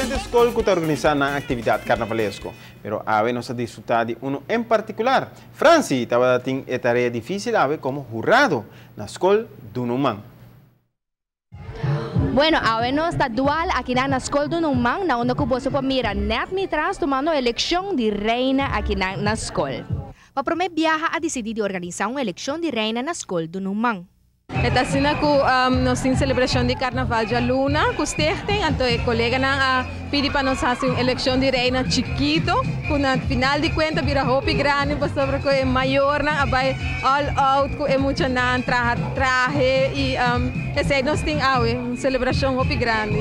de Scol que está organizando una actividad carnavalesco, pero ave nos ha disfrutado de uno en particular. Franci estaba teniendo una tarea difícil ave como jurado na Scol duna. Bueno, ave nos está Dwal aquí na Scol duna, na onda que você pode mirar net mitras tomando eleição de reina aqui na Scol. Para prometer viaja a decidir de organizar uma eleição de reina na Scol duna. Esta sina ku nos sin celebração de Carnaval de Luna, ku stichting anto e colega na pidi para nos hacer uma eleição de reina chiquito, ku na final de cuenta vira hopi grande, pa sobre ko e maior na abay all out ku e mucha na traje e esse nos ting awe, celebração hopi grande.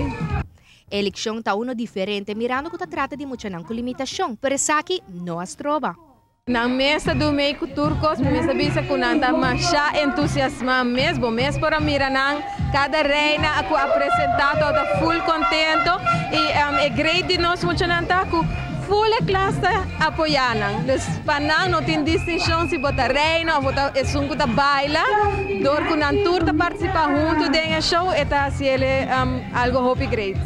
Eleição tá uno diferente, mirando que tá trata de mucha nan com limitação, pero essa aqui não as trova. Na mesa do meio turcos, me sabia que nanta masha entusiasma mesmo para mirar cada reina aku apresentado tá full contento e é great de nós muito nanta ku full classe apoiando. Des panang não tem distinção se bota reina ou bota esunco da baila, dor ku nan turta participar junto de show eta se ele algo hope great.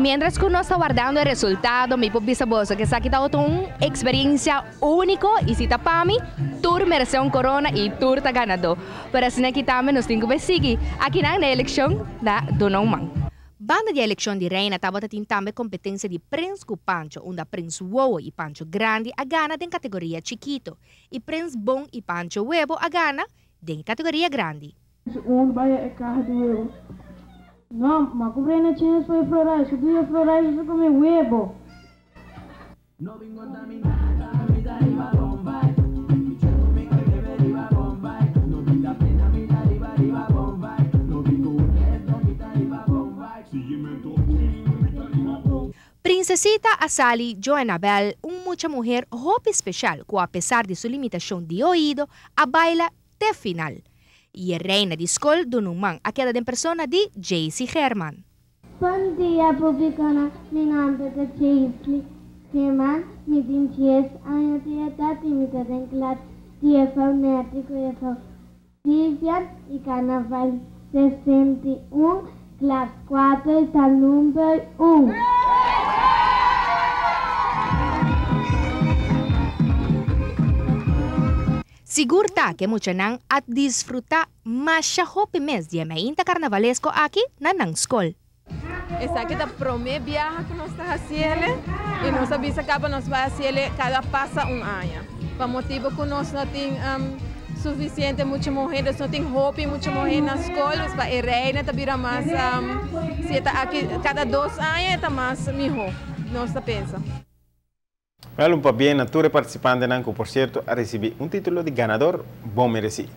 Mientras que uno está guardando el resultado, mi pobisa bolsa que está quitando una experiencia única y si está para mí, tour merece un corona y tour está ganado. Pero así que también nos tengo que seguir aquí en la elección da Donauman. Banda de eleição de reina estava tendo também competência de Prince com Pancho, onde Prince Wowo e Pancho Grande a gana em categoria chiquito e Prince Bom e Pancho Huevo a gana em categoria grande. No, ma Reina tiene suoi florais, su due florais su come huevo. Princesita Asali Joanabel, mucha mujer hope especial que a pesar de su limitación de oído, a baila de final. E a reina de Scol duna, a queda de persona de J.C. Herman. Bom dia, publicana. Meu nome é J.C. Herman. Me tenho 10 anos de idade e me tenho classe de EFL Métrico e EFL Vivian e Carnaval 61, classe 4, está número 1. Seguro que mucha nan at disfrutar masha hope mes de meinta carnavalesco aqui na Scol. Essa aqui é a primeira viagem que nós estamos fazendo e nós sabemos que nós vamos fazer cada passa ano. Para motivo que nós não temos suficiente muitas mulheres, não temos hope muitas mulheres na escola, para a reina também mais se está aqui cada 2 anos está mais melhor. Nós pensamos. Well, un pa bien, nature participante, por cierto, a recibir un título de ganador, bom merecido.